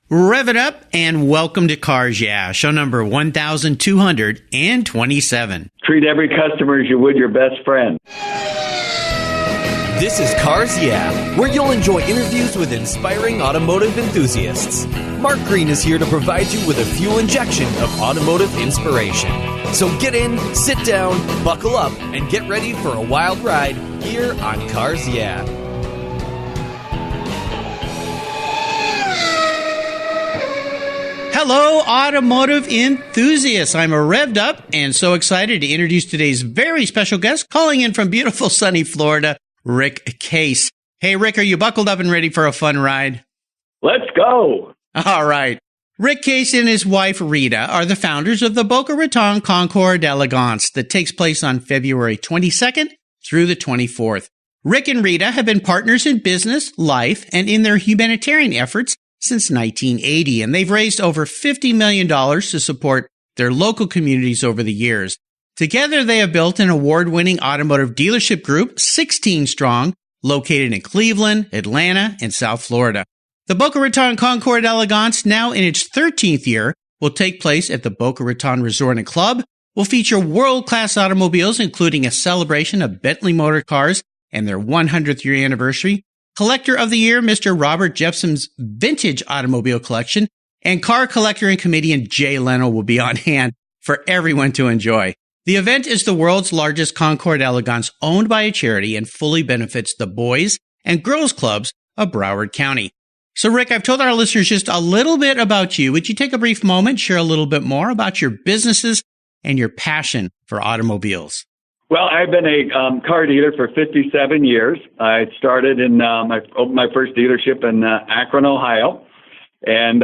Rev it up and welcome to Cars Yeah, show number 1227. Treat every customer as you would your best friend. This is Cars Yeah, where you'll enjoy interviews with inspiring automotive enthusiasts. Mark Green is here to provide you with a fuel injection of automotive inspiration. So get in, sit down, buckle up, and get ready for a wild ride here on Cars Yeah. Hello, automotive enthusiasts. I'm revved up and so excited to introduce today's very special guest, calling in from beautiful sunny Florida, Rick Case. Hey, Rick, are you buckled up and ready for a fun ride? Let's go. All right. Rick Case and his wife, Rita, are the founders of the Boca Raton Concours d'Elegance that takes place on February 22nd through the 24th. Rick and Rita have been partners in business, life, and in their humanitarian efforts since 1980, and they've raised over $50 million to support their local communities over the years. Together, they have built an award-winning automotive dealership group, 16 strong, located in Cleveland, Atlanta, and South Florida. The Boca Raton Concours d'Elegance, now in its 13th year, will take place at the Boca Raton Resort and Club, will feature world-class automobiles, including a celebration of Bentley Motorcars and their 100th year anniversary, Collector of the Year, Mr. Robert Jepson's vintage automobile collection, and car collector and comedian Jay Leno will be on hand for everyone to enjoy. The event is the world's largest Concours d'Elegance owned by a charity and fully benefits the Boys and Girls Clubs of Broward County. So, Rick, I've told our listeners just a little bit about you. Would you take a brief moment, share a little bit more about your businesses and your passion for automobiles? Well, I've been a car dealer for 57 years. I started in I opened my first dealership in Akron, Ohio, and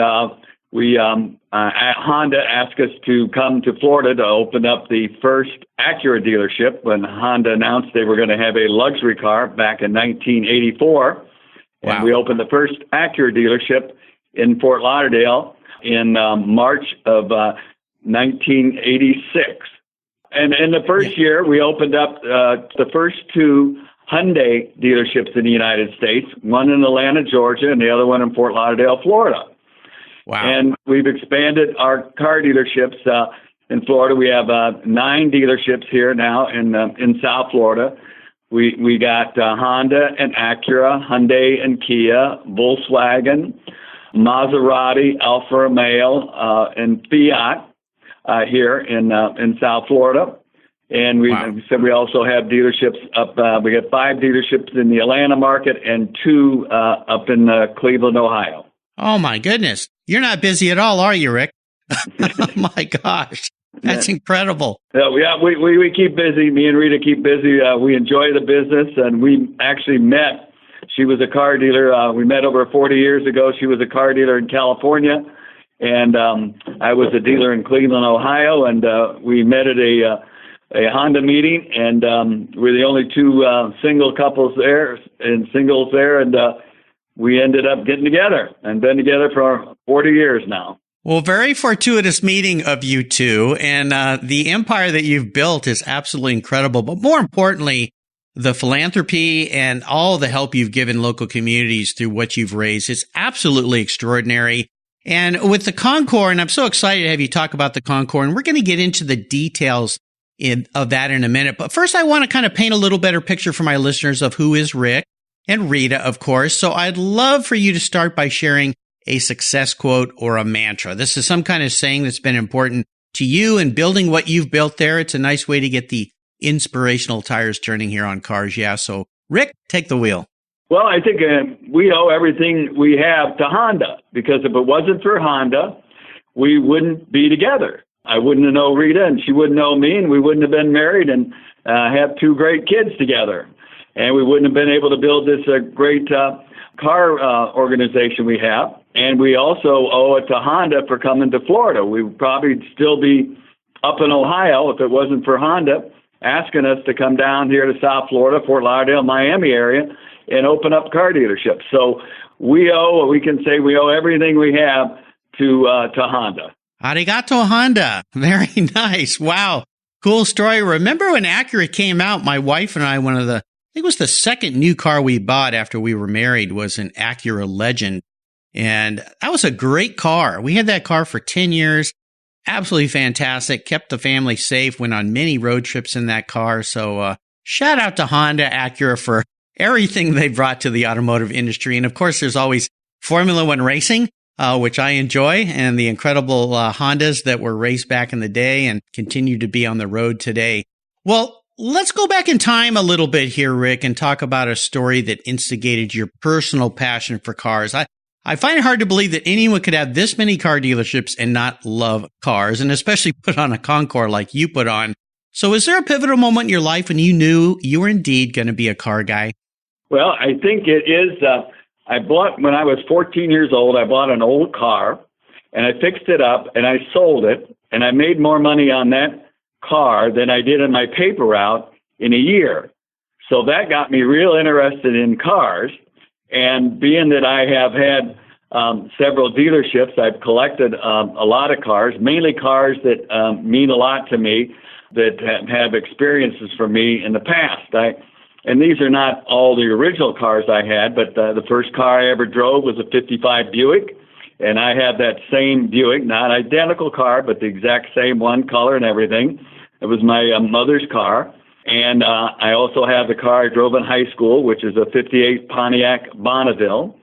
Honda asked us to come to Florida to open up the first Acura dealership when Honda announced they were going to have a luxury car back in 1984. Wow. And we opened the first Acura dealership in Fort Lauderdale in March of 1986. And in the first year, we opened up the first two Hyundai dealerships in the United States, one in Atlanta, Georgia, and the other one in Fort Lauderdale, Florida. Wow. And we've expanded our car dealerships in Florida. We have 9 dealerships here now in South Florida. We got Honda and Acura, Hyundai and Kia, Volkswagen, Maserati, Alfa Romeo, and Fiat. Here in South Florida. And we said we also have dealerships up, we got 5 dealerships in the Atlanta market and 2 up in Cleveland, Ohio. Oh, my goodness. You're not busy at all, are you, Rick? Oh, my gosh. That's incredible. We keep busy. Me and Rita keep busy. We enjoy the business, and we actually met. She was a car dealer. We met over 40 years ago. She was a car dealer in California. And I was a dealer in Cleveland, Ohio, and we met at a Honda meeting, and we're the only 2 single couples there and singles there, and we ended up getting together and been together for 40 years now. Well, very fortuitous meeting of you two, and the empire that you've built is absolutely incredible. But more importantly, the philanthropy and all the help you've given local communities through what you've raised is absolutely extraordinary. And with the Concours, and I'm so excited to have you talk about the Concours, and we're going to get into the details of that in a minute. But first, I want to kind of paint a little better picture for my listeners of who is Rick and Rita, of course. So I'd love for you to start by sharing a success quote or a mantra. This is some kind of saying that's been important to you in building what you've built there. It's a nice way to get the inspirational tires turning here on Cars Yeah. So, Rick, take the wheel. Well, I think we owe everything we have to Honda, because if it wasn't for Honda, we wouldn't be together. I wouldn't have known Rita, and she wouldn't know me, and we wouldn't have been married and have 2 great kids together. And we wouldn't have been able to build this great car organization we have. And we also owe it to Honda for coming to Florida. We would probably still be up in Ohio if it wasn't for Honda asking us to come down here to South Florida, Fort Lauderdale, Miami area, and open up car dealerships. So we owe everything we have to Honda. Arigato Honda. Very nice. Wow. Cool story. Remember when Acura came out, my wife and I, I think it was the second new car we bought after we were married was an Acura Legend. And that was a great car. We had that car for 10 years. Absolutely fantastic. Kept the family safe. Went on many road trips in that car. So shout out to Honda, Acura for everything they brought to the automotive industry. And of course, there's always Formula One racing, which I enjoy, and the incredible Hondas that were raced back in the day and continue to be on the road today. Well, let's go back in time a little bit here, Rick, and talk about a story that instigated your personal passion for cars. I find it hard to believe that anyone could have this many car dealerships and not love cars, and especially put on a Concours like you put on. So is there a pivotal moment in your life when you knew you were indeed going to be a car guy? Well, I think it is. When I was 14 years old, I bought an old car, and I fixed it up, and I sold it, and I made more money on that car than I did in my paper route in a year. So that got me real interested in cars. And being that I have had several dealerships, I've collected a lot of cars, mainly cars that mean a lot to me, that have experiences for me in the past. And these are not all the original cars I had, but the first car I ever drove was a 55 Buick. And I have that same Buick, not identical car, but the exact same one, color and everything. It was my mother's car. And I also have the car I drove in high school, which is a 58 Pontiac Bonneville.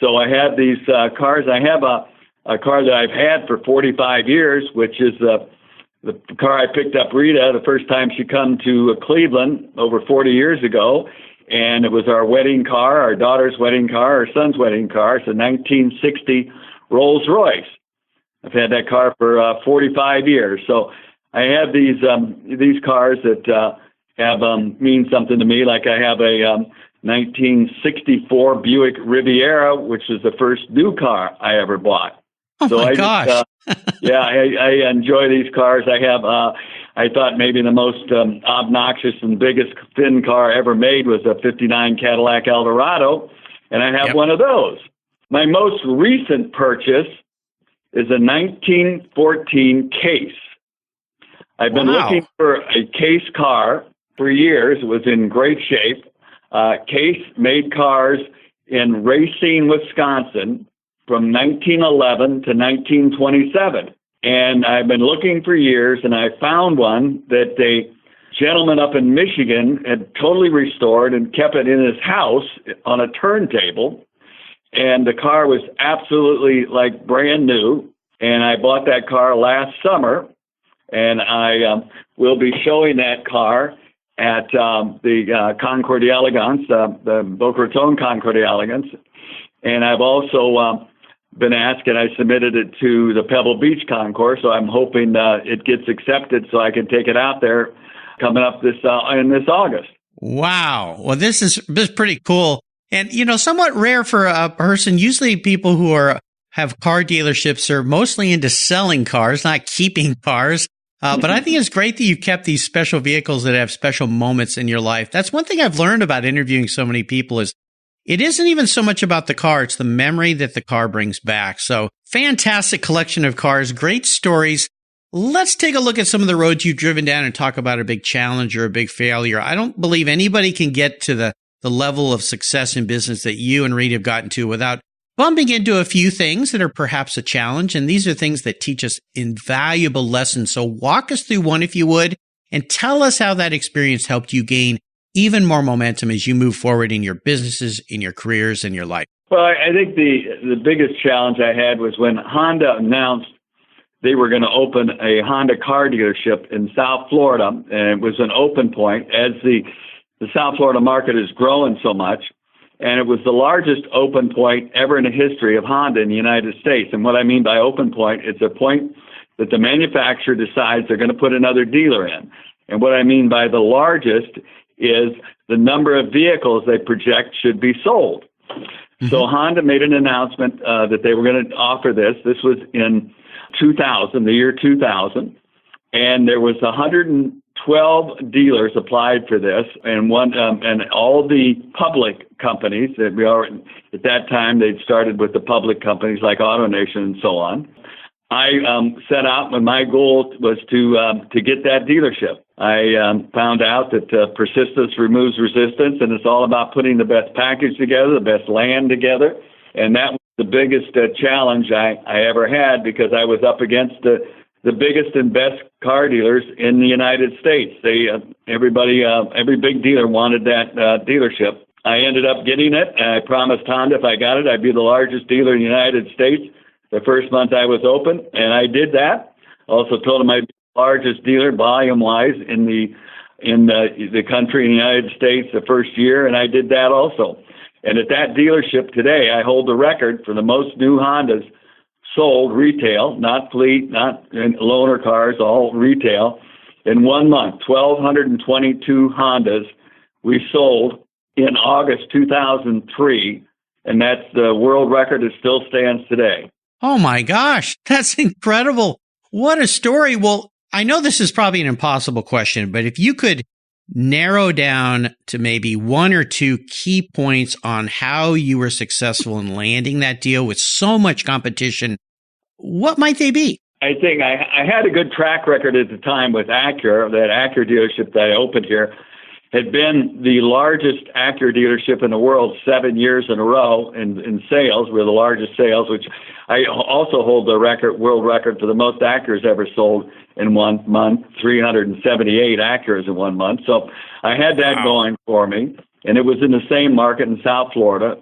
So I have these cars. I have a car that I've had for 45 years, which is the car I picked up Rita the first time she come to Cleveland over 40 years ago. And it was our wedding car, our daughter's wedding car, our son's wedding car. It's a 1960 Rolls Royce. I've had that car for 45 years. So I have these cars that have mean something to me. Like I have a 1964 Buick Riviera, which is the first new car I ever bought. Oh so my gosh! I enjoy these cars. I have. I thought maybe the most obnoxious and biggest thin car ever made was a '59 Cadillac Eldorado, and I have one of those. My most recent purchase is a 1914 Case. I've been looking for a Case car for years. It was in great shape. Case made cars in Racine, Wisconsin from 1911 to 1927. And I've been looking for years, and I found one that a gentleman up in Michigan had totally restored and kept it in his house on a turntable. And the car was absolutely like brand new. And I bought that car last summer. And I will be showing that car at the Concours d'Elegance, the Boca Raton Concours d'Elegance. And I've also been asked, and I submitted it to the Pebble Beach Concours, so I'm hoping it gets accepted so I can take it out there coming up this August. Wow. Well, this is pretty cool. And, somewhat rare for a person. Usually people who have car dealerships are mostly into selling cars, not keeping cars. But I think it's great that you've kept these special vehicles that have special moments in your life. That's one thing I've learned about interviewing so many people is it isn't even so much about the car. It's the memory that the car brings back. So fantastic collection of cars, great stories. Let's take a look at some of the roads you've driven down and talk about a big challenge or a big failure. I don't believe anybody can get to the level of success in business that you and Rita have gotten to without bumping into a few things that are perhaps a challenge. And these are things that teach us invaluable lessons. So walk us through one, if you would, and tell us how that experience helped you gain even more momentum as you move forward in your businesses, in your careers, in your life. Well, I think the biggest challenge I had was when Honda announced they were going to open a Honda car dealership in South Florida, and it was an open point as the South Florida market is growing so much. And it was the largest open point ever in the history of Honda in the United States. And what I mean by open point, it's a point that the manufacturer decides they're going to put another dealer in. And what I mean by the largest is the number of vehicles they project should be sold. Mm-hmm. So Honda made an announcement that they were going to offer this. This was in 2000, the year 2000. And there was 112 dealers applied for this, and all the public companies that we are at that time they'd started with the public companies like AutoNation and so on. I set out, and my goal was to get that dealership. I found out that persistence removes resistance, and it's all about putting the best package together, the best land together, and that was the biggest challenge I ever had, because I was up against the biggest and best car dealers in the United States. Every big dealer wanted that dealership. I ended up getting it, and I promised Honda if I got it, I'd be the largest dealer in the United States the first month I was open, and I did that. Also told them I'd be the largest dealer volume-wise in the country, in the United States, the first year, and I did that also. And at that dealership today, I hold the record for the most new Hondas sold retail, not fleet, not loaner cars, all retail. In 1 month, 1,222 Hondas we sold in August 2003, and that's the world record that still stands today. Oh my gosh, that's incredible. What a story. Well, I know this is probably an impossible question, but if you could narrow down to maybe one or two key points on how you were successful in landing that deal with so much competition, what might they be? I think I had a good track record at the time with Acura. That Acura dealership that I opened here had been the largest Acura dealership in the world 7 years in a row in sales. We're the largest sales, which I also hold the world record for the most Acuras ever sold in 1 month, 378 Acuras in 1 month. So I had that going for me, and it was in the same market in South Florida.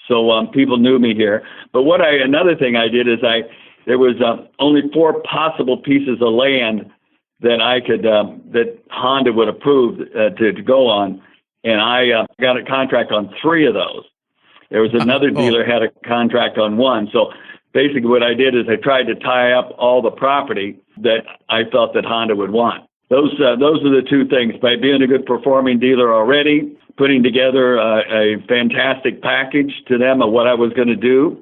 So people knew me here. But another thing I did is there was only 4 possible pieces of land that I could that Honda would approve to go on, and I got a contract on 3 of those. There was another dealer had a contract on 1. So basically, what I did is I tried to tie up all the property that I felt that Honda would want. Those are the 2 things: by being a good performing dealer already, putting together a fantastic package to them of what I was going to do,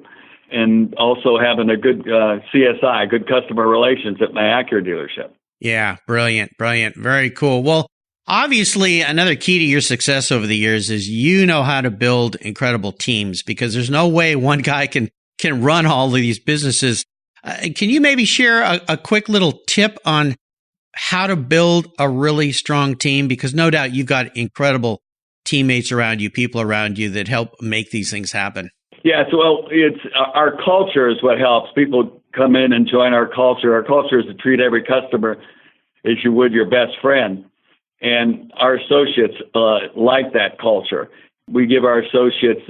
and also having a good CSI, good customer relations at my Acura dealership. Yeah, brilliant. Very cool. Well, obviously, another key to your success over the years is you know how to build incredible teams, because there's no way one guy can run all of these businesses. Can you maybe share a quick little tip on how to build a really strong team? Because no doubt you've got incredible teammates around you, people around you that help make these things happen. Yes, well, it's our culture is what helps. People come in and join our culture. Our culture is to treat every customer as you would your best friend. And our associates like that culture. We give our associates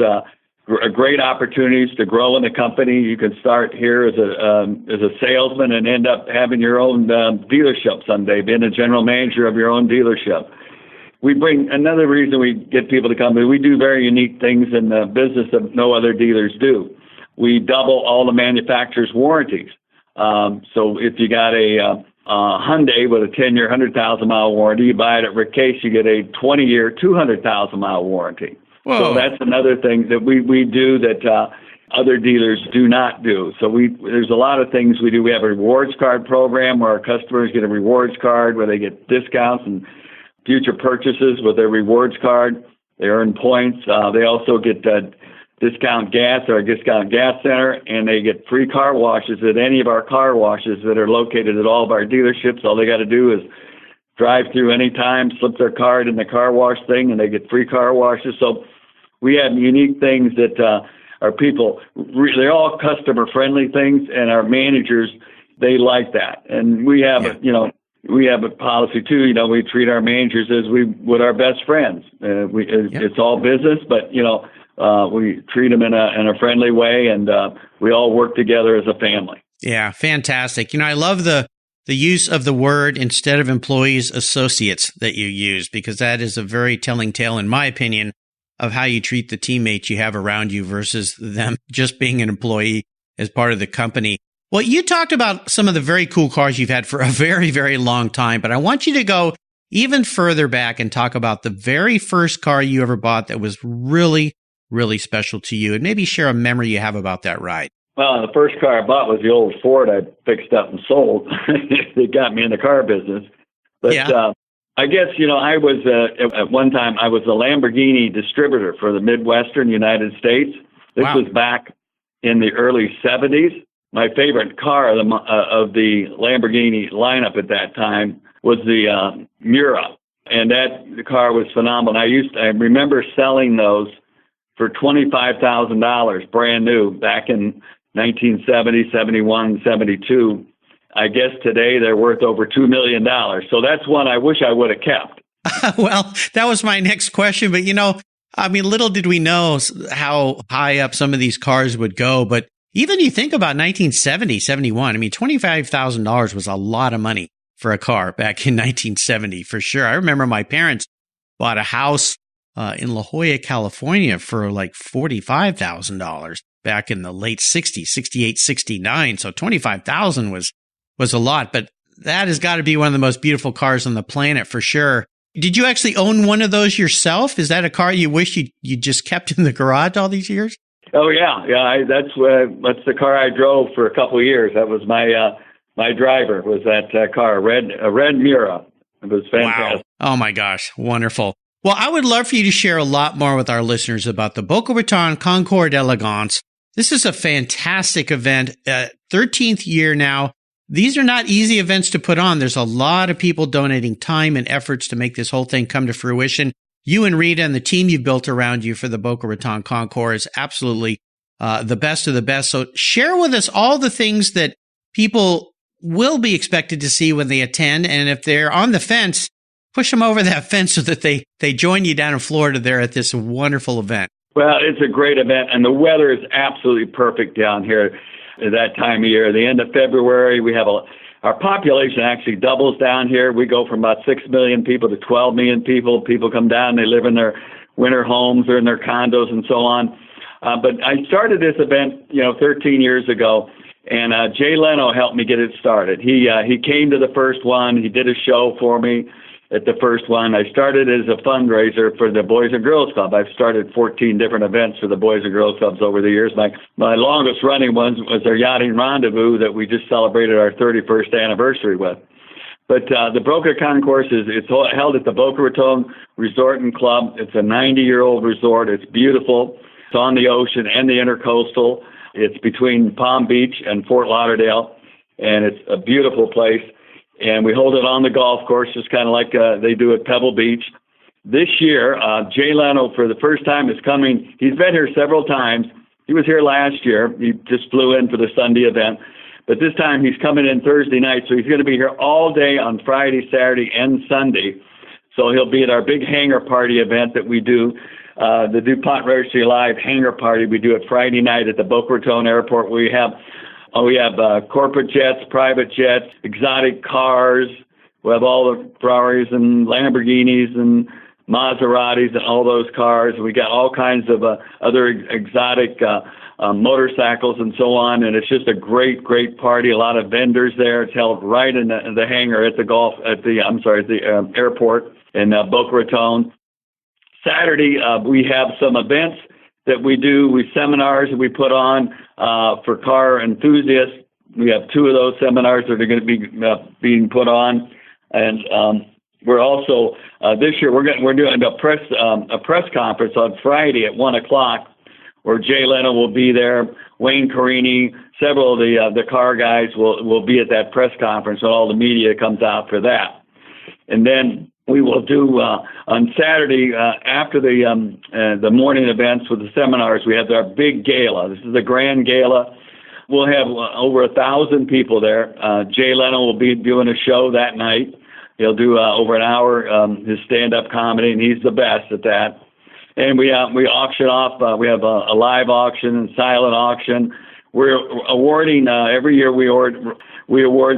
great opportunities to grow in the company. You can start here as a salesman and end up having your own dealership someday, being a general manager of your own dealership. We bring another reason we get people to come. We do very unique things in the business that no other dealers do. We double all the manufacturer's warranties. So if you got a Hyundai with a 10-year, 100,000-mile warranty, you buy it at Rick Case, you get a 20-year, 200,000-mile warranty. Whoa. So that's another thing that we do that other dealers do not do. So there's a lot of things we do. We have a rewards card program where our customers get a rewards card where they get discounts and future purchases with their rewards card. They earn points. They also get discount gas at our discount gas center, and they get free car washes at any of our car washes that are located at all of our dealerships. All they got to do is drive through any time, slip their card in the car wash thing, and they get free car washes. So we have unique things that our people, they're all customer-friendly things, and our managers, they like that. And we have, we have a policy too. We treat our managers as we would our best friends. It's all business, but we treat them in a friendly way, and we all work together as a family. Yeah, fantastic. I love the use of the word instead of employees, associates that you use, because that is a very telling tale, in my opinion, of how you treat the teammates you have around you versus them just being an employee as part of the company. Well, you talked about some of the very cool cars you've had for a very, very long time, but I want you to go even further back and talk about the very first car you ever bought that was really, really special to you, and maybe share a memory you have about that ride. Well, the first car I bought was the old Ford I fixed up and sold. It got me in the car business. But I guess, I was, at one time, I was a Lamborghini distributor for the Midwestern United States. This was back in the early 70s. My favorite car of the Lamborghini lineup at that time was the Miura. And the car was phenomenal. I remember selling those for $25,000, brand new, back in 1970, 71, 72. I guess today they're worth over $2 million. So that's one I wish I would have kept. Well, that was my next question. But, little did we know how high up some of these cars would go. But even you think about 1970, 71, $25,000 was a lot of money for a car back in 1970, for sure. I remember my parents bought a house in La Jolla, California for like $45,000 back in the late 60s, 68, 69. So $25,000 was a lot, but that has got to be one of the most beautiful cars on the planet for sure. Did you actually own one of those yourself? Is that a car you wish you just kept in the garage all these years? Oh yeah. That's the car I drove for a couple of years. That was my driver was that car, a red Miura. It was fantastic. Wow. Oh my gosh, wonderful. Well, I would love for you to share a lot more with our listeners about the Boca Raton Concours d'Elegance. This is a fantastic event, 13th year now. These are not easy events to put on. There's a lot of people donating time and efforts to make this whole thing come to fruition. You and Rita and the team you've built around you for the Boca Raton Concours is absolutely the best of the best. So share with us all the things that people will be expected to see when they attend. And if they're on the fence, push them over that fence so that they join you down in Florida there at this wonderful event. Well, it's a great event, and the weather is absolutely perfect down here at that time of year. The end of February, we have our population actually doubles down here. We go from about 6 million people to 12 million people. People come down, they live in their winter homes or in their condos and so on. But I started this event, 13 years ago, and Jay Leno helped me get it started. He came to the first one. He did a show for me at the first one. I started as a fundraiser for the Boys and Girls Club. I've started 14 different events for the Boys and Girls Clubs over the years. My longest running one was our yachting rendezvous that we just celebrated our 31st anniversary with. But the Boca Concours it's held at the Boca Raton Resort and Club. It's a 90-year-old resort. It's beautiful. It's on the ocean and the intercoastal. It's between Palm Beach and Fort Lauderdale, and it's a beautiful place. And we hold it on the golf course, just kind of like they do at Pebble Beach. This year, Jay Leno, for the first time, is coming. He's been here several times. He was here last year. He just flew in for the Sunday event. But this time, he's coming in Thursday night, so he's going to be here all day on Friday, Saturday, and Sunday. So he'll be at our big hangar party event that we do, the DuPont Registry Live hangar party. We do it Friday night at the Boca Raton Airport. We have corporate jets, private jets, exotic cars. We have all the Ferraris and Lamborghinis and Maseratis and all those cars. We got all kinds of other exotic motorcycles and so on. And it's just a great, great party. A lot of vendors there. It's held right in the hangar at the airport in Boca Raton. Saturday, we have some events that we do, seminars that we put on for car enthusiasts. We have 2 of those seminars that are going to be being put on, and we're also this year we're doing a press conference on Friday at 1:00, where Jay Leno will be there, Wayne Carini, several of the car guys will be at that press conference, and all the media comes out for that, and then we will do on Saturday after the morning events with the seminars. We have our big gala. This is the grand gala. We'll have over 1,000 people there. Jay Leno will be doing a show that night. He'll do over an hour his stand-up comedy, and he's the best at that. And we auction off. We have a live auction and silent auction. We're awarding every year. We award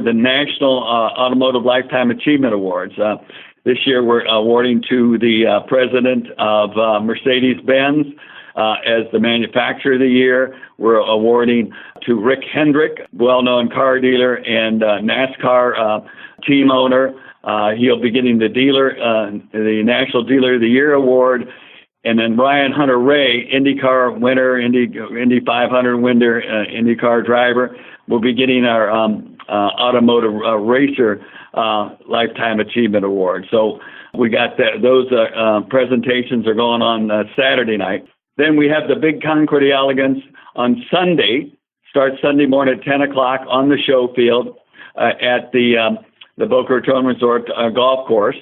the National Automotive Lifetime Achievement Awards. This year, we're awarding to the president of Mercedes-Benz as the manufacturer of the year. We're awarding to Rick Hendrick, well-known car dealer and NASCAR team owner. He'll be getting the National Dealer of the Year award. And then Ryan Hunter-Ray, IndyCar winner, Indy 500 winner, IndyCar driver, will be getting our automotive racer Lifetime Achievement Award. So we got those presentations are going on Saturday night. Then we have the big Concours d'Elegance on Sunday. Starts Sunday morning at 10:00 on the show field at the Boca Raton Resort golf course.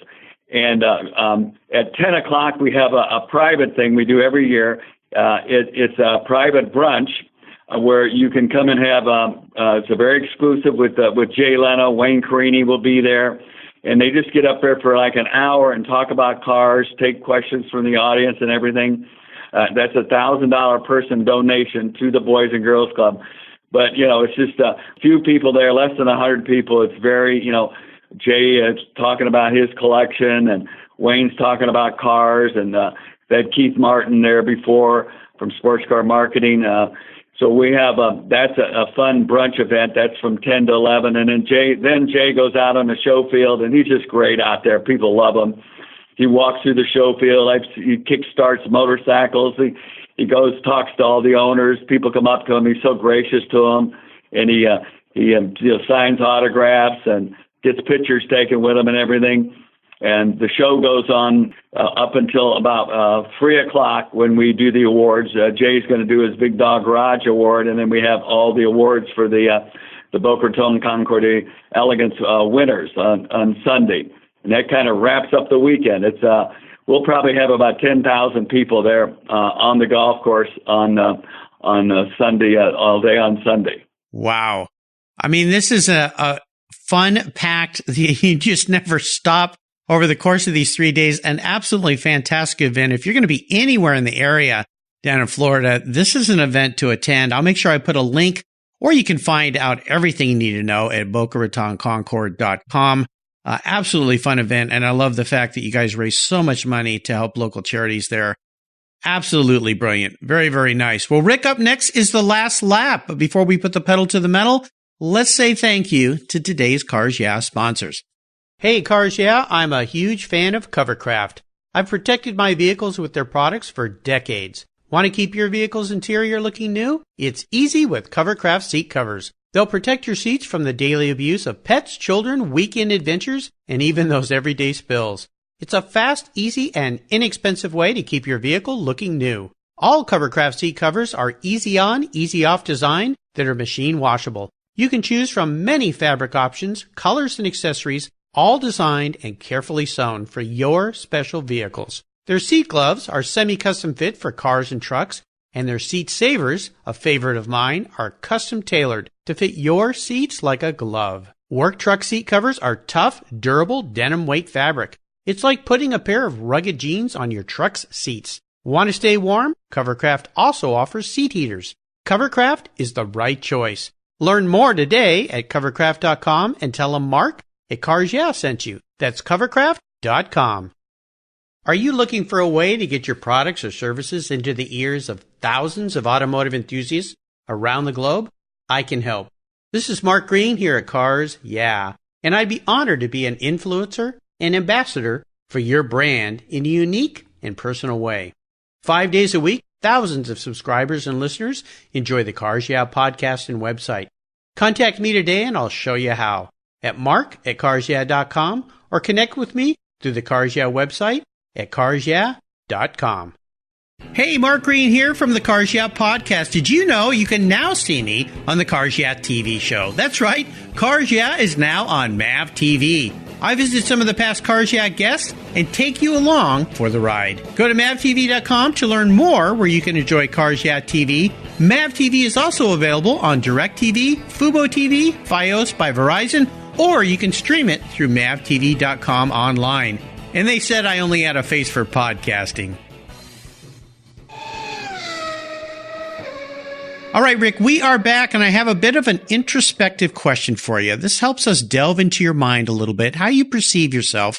And at 10:00 we have a private thing we do every year. It's a private brunch where you can come and have. It's a very exclusive with Jay Leno. Wayne Carini will be there, and they just get up there for like an hour and talk about cars, take questions from the audience and everything. That's $1,000 person donation to the Boys and Girls Club. But, it's just a few people there, less than 100 people. It's very, Jay is talking about his collection, and Wayne's talking about cars, and they had Keith Martin there before from Sports Car Marketing. So we have that's a fun brunch event. That's from 10 to 11. And then Jay goes out on the show field, and he's just great out there. People love him. He walks through the show field. He kickstarts motorcycles. He goes, talks to all the owners. People come up to him. He's so gracious to them. And he signs autographs and gets pictures taken with him and everything. And the show goes on up until about 3 o'clock when we do the awards. Jay's going to do his Big Dog Garage Award, and then we have all the awards for the Boca Raton Concours Elegance winners on Sunday. And that kind of wraps up the weekend. We'll probably have about 10,000 people there on the golf course on Sunday, all day on Sunday. Wow. I mean, this is a fun-packed, you just never stop over the course of these 3 days. An absolutely fantastic event. If you're going to be anywhere in the area down in Florida, this is an event to attend. I'll make sure I put a link, or you can find out everything you need to know at BocaRatonConcours.com. Absolutely fun event, and I love the fact that you guys raise so much money to help local charities there. Absolutely brilliant. Very, very nice. Well, Rick, up next is the last lap. But before we put the pedal to the metal, let's say thank you to today's Cars Yeah sponsors. Hey, Cars Yeah, I'm a huge fan of Covercraft. I've protected my vehicles with their products for decades. Want to keep your vehicle's interior looking new? It's easy with Covercraft seat covers. They'll protect your seats from the daily abuse of pets, children, weekend adventures, and even those everyday spills. It's a fast, easy, and inexpensive way to keep your vehicle looking new. All Covercraft seat covers are easy on, easy off design that are machine washable. You can choose from many fabric options, colors, and accessories, all designed and carefully sewn for your special vehicles. Their seat gloves are semi-custom fit for cars and trucks, and their seat savers, a favorite of mine, are custom tailored to fit your seats like a glove. Work truck seat covers are tough, durable, denim weight fabric. It's like putting a pair of rugged jeans on your truck's seats. Want to stay warm? Covercraft also offers seat heaters. Covercraft is the right choice. Learn more today at covercraft.com and tell them Mark at Cars Yeah sent you. That's covercraft.com. Are you looking for a way to get your products or services into the ears of thousands of automotive enthusiasts around the globe? I can help. This is Mark Green here at Cars Yeah, and I'd be honored to be an influencer and ambassador for your brand in a unique and personal way. 5 days a week, thousands of subscribers and listeners enjoy the Cars Yeah podcast and website. Contact me today and I'll show you how at mark@carsyeah.com or connect with me through the Cars Yeah website at carsyeah.com. Hey, Mark Green here from the Cars Yeah podcast. Did you know you can now see me on the Cars Yeah TV show? That's right. Cars Yeah is now on MAV TV. I visit some of the past Cars Yeah guests and take you along for the ride. Go to mavtv.com to learn more where you can enjoy Cars Yeah TV. MAV TV is also available on DirecTV, Fubo TV, Fios by Verizon, or you can stream it through mavtv.com online. And they said I only had a face for podcasting. All right, Rick, we are back, and I have a bit of an introspective question for you. This helps us delve into your mind a little bit, how you perceive yourself.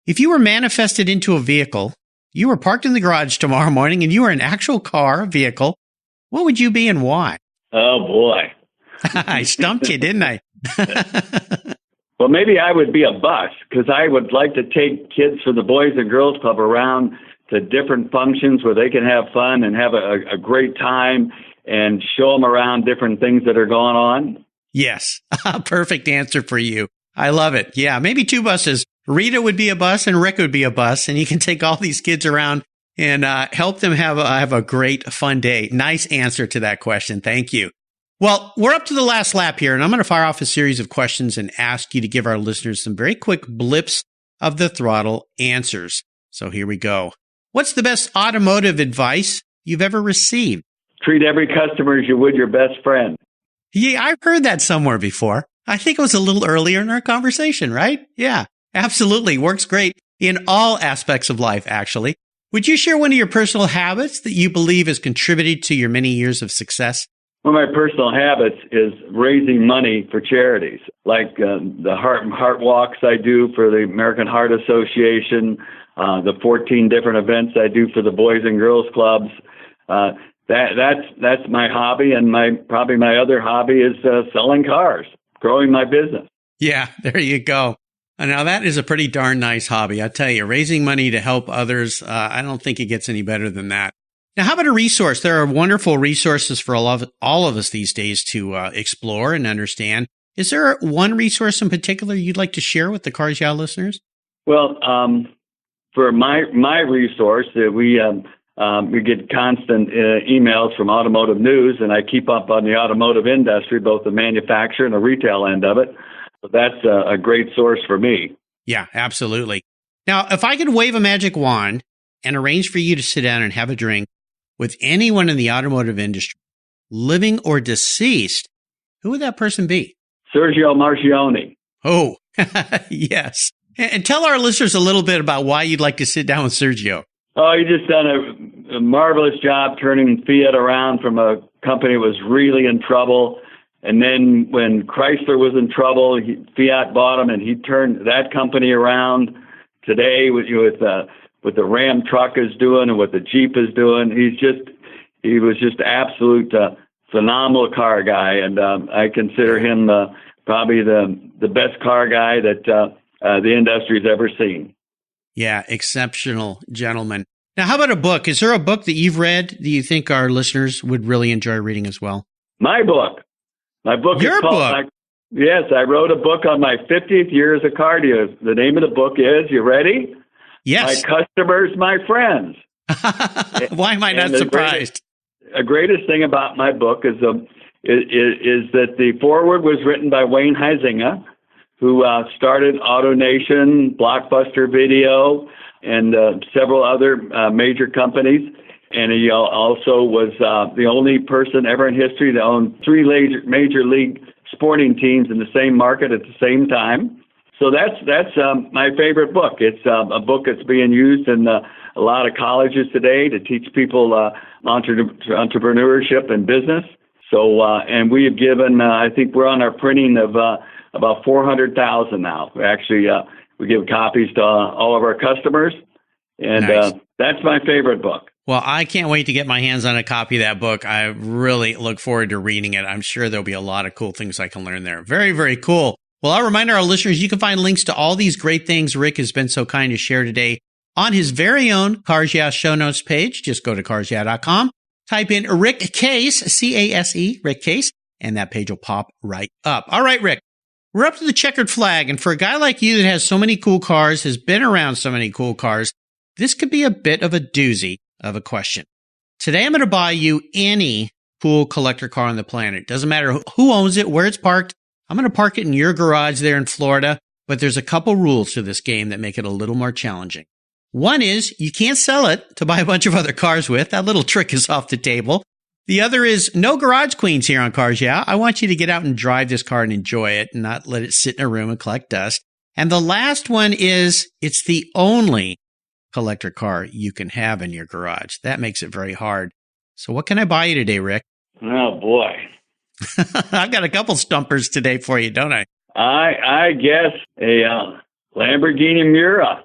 If you were manifested into a vehicle, you were parked in the garage tomorrow morning, and you were an actual car, a vehicle, what would you be and why? Oh, boy. I stumped you, didn't I? Well, maybe I would be a bus, because I would like to take kids from the Boys and Girls Club around to different functions where they can have fun and have a great time and show them around different things that are going on. Yes, perfect answer for you. I love it. Yeah, maybe two buses. Rita would be a bus and Rick would be a bus, and you can take all these kids around and help them have a great, fun day. Nice answer to that question. Thank you. Well, we're up to the last lap here, and I'm going to fire off a series of questions and ask you to give our listeners some very quick blips of the throttle answers. So here we go. What's the best automotive advice you've ever received? Treat every customer as you would your best friend. Yeah, I've heard that somewhere before. I think it was a little earlier in our conversation, right? Yeah, absolutely. Works great in all aspects of life, actually. Would you share one of your personal habits that you believe has contributed to your many years of success? One of my personal habits is raising money for charities, like the heart walks I do for the American Heart Association, the 14 different events I do for the Boys and Girls Clubs. That's my hobby, and probably my other hobby is selling cars, growing my business. Yeah, there you go. Now, that is a pretty darn nice hobby. I tell you, raising money to help others, I don't think it gets any better than that. Now, how about a resource? There are wonderful resources for all of us these days to explore and understand. Is there one resource in particular you'd like to share with the Cars Yeah listeners? Well, for my resource, we get constant emails from automotive news, and I keep up on the automotive industry, both the manufacturer and the retail end of it. So that's a great source for me. Yeah, absolutely. Now, if I could wave a magic wand and arrange for you to sit down and have a drink with anyone in the automotive industry, living or deceased, who would that person be? Sergio Marchionne. Oh, yes. And tell our listeners a little bit about why you'd like to sit down with Sergio. Oh, he just done a marvelous job turning Fiat around from a company that was really in trouble. And then when Chrysler was in trouble, Fiat bought him, and he turned that company around. Today, with the Ram truck is doing and what the Jeep is doing, he was just absolute phenomenal car guy, and I consider him probably the best car guy that the industry's ever seen. Yeah, exceptional gentleman. Now, how about a book? Is there a book that you've read that you think our listeners would really enjoy reading as well? My book. My book Your is called, book? Yes, I wrote a book on my 50th year as a car dealer. The name of the book is, you ready? Yes. My Customers, My Friends. Why am I not surprised? The greatest thing about my book is that the foreword was written by Wayne Huizinga, who started AutoNation, Blockbuster Video, and several other major companies. And he also was the only person ever in history to own 3 major league sporting teams in the same market at the same time. So that's my favorite book. It's a book that's being used in a lot of colleges today to teach people entrepreneurship and business. So and we have given, I think we're on our printing of about 400,000 now. Actually, we give copies to all of our customers, and nice. That's my favorite book. Well, I can't wait to get my hands on a copy of that book. I really look forward to reading it. I'm sure there'll be a lot of cool things I can learn there. Very, very cool. Well, I'll remind our listeners, you can find links to all these great things Rick has been so kind to share today on his very own Cars Yeah show notes page. Just go to carsyeah.com, type in Rick Case, C-A-S-E, Rick Case, and that page will pop right up. All right, Rick, we're up to the checkered flag. And for a guy like you that has so many cool cars, has been around so many cool cars, this could be a bit of a doozy of a question. Today, I'm going to buy you any cool collector car on the planet. Doesn't matter who owns it, where it's parked. I'm going to park it in your garage there in Florida, but there's a couple rules to this game that make it a little more challenging. One is you can't sell it to buy a bunch of other cars with. That little trick is off the table. The other is no garage queens here on Cars Yeah. I want you to get out and drive this car and enjoy it and not let it sit in a room and collect dust. And the last one is it's the only collector car you can have in your garage. That makes it very hard. So what can I buy you today, Rick? Oh, boy. I've got a couple stumpers today for you, don't I? I guess a Lamborghini Miura.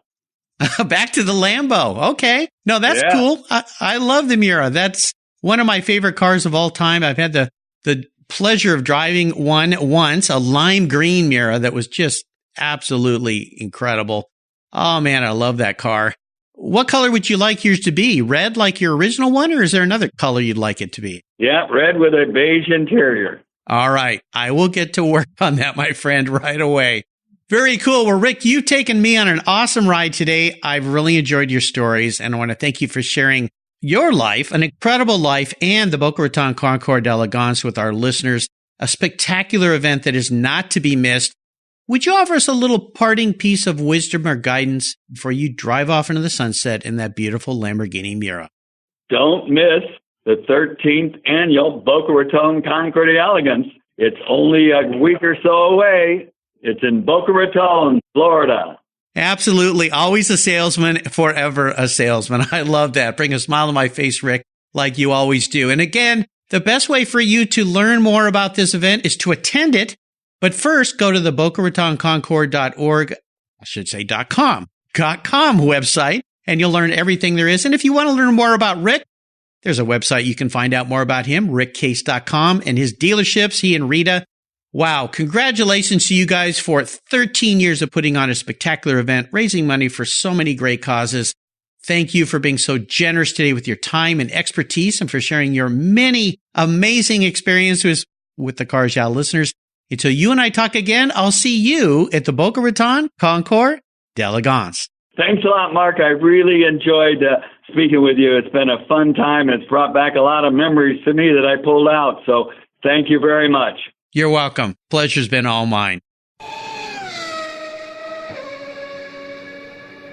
Back to the Lambo. Okay. No, that's cool. I love the Miura. That's one of my favorite cars of all time. I've had the pleasure of driving one once, a lime green Miura that was just absolutely incredible. Oh, man, I love that car. What color would you like yours to be? Red like your original one, or is there another color you'd like it to be? Yeah, red with a beige interior. All right. I will get to work on that, my friend, right away. Very cool. Well, Rick, you've taken me on an awesome ride today. I've really enjoyed your stories, and I want to thank you for sharing your life, an incredible life, and the Boca Raton Concours d'Elegance with our listeners, a spectacular event that is not to be missed. Would you offer us a little parting piece of wisdom or guidance before you drive off into the sunset in that beautiful Lamborghini Miura? don't miss the 13th annual Boca Raton Concours d'Elegance. It's only a week or so away. It's in Boca Raton, Florida. Absolutely. Always a salesman, forever a salesman. I love that. Bring a smile to my face, Rick, like you always do. And again, the best way for you to learn more about this event is to attend it. But first, go to the BocaRatonConcours.org, .com website, and you'll learn everything there is. And if you want to learn more about Rick, there's a website you can find out more about him, rickcase.com, and his dealerships, he and Rita. Wow, congratulations to you guys for 13 years of putting on a spectacular event, raising money for so many great causes. Thank you for being so generous today with your time and expertise and for sharing your many amazing experiences with the Cars Yeah listeners. Until you and I talk again, I'll see you at the Boca Raton Concours d'Elegance. Thanks a lot, Mark. I really enjoyed speaking with you. It's been a fun time. It's brought back a lot of memories to me that I pulled out. So thank you very much. You're welcome. Pleasure's been all mine.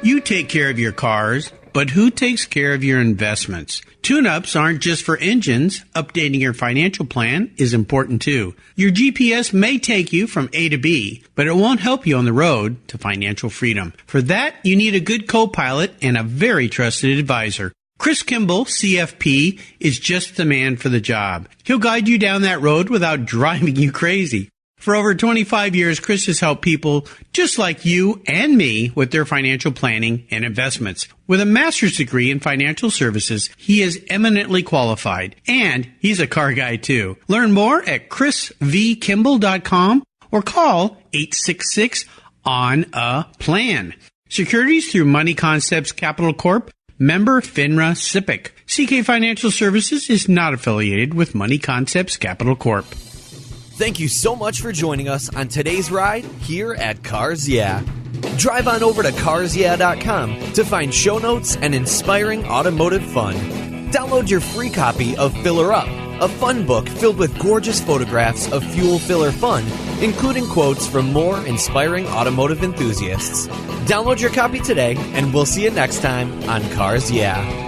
You take care of your cars, but who takes care of your investments? Tune-ups aren't just for engines. Updating your financial plan is important too. Your GPS may take you from A to B, but it won't help you on the road to financial freedom. For that, you need a good co-pilot and a very trusted advisor. Chris Kimball, CFP, is just the man for the job. He'll guide you down that road without driving you crazy. For over 25 years, Chris has helped people just like you and me with their financial planning and investments. With a master's degree in financial services, he is eminently qualified, and he's a car guy too. Learn more at chrisvkimball.com or call 866-ON-A-PLAN. Securities through Money Concepts Capital Corp., member FINRA SIPC. CK Financial Services is not affiliated with Money Concepts Capital Corp. Thank you so much for joining us on today's ride here at Cars Yeah. Drive on over to carsyeah.com to find show notes and inspiring automotive fun. Download your free copy of Filler Up, a fun book filled with gorgeous photographs of fuel filler fun, including quotes from more inspiring automotive enthusiasts. Download your copy today, and we'll see you next time on Cars Yeah.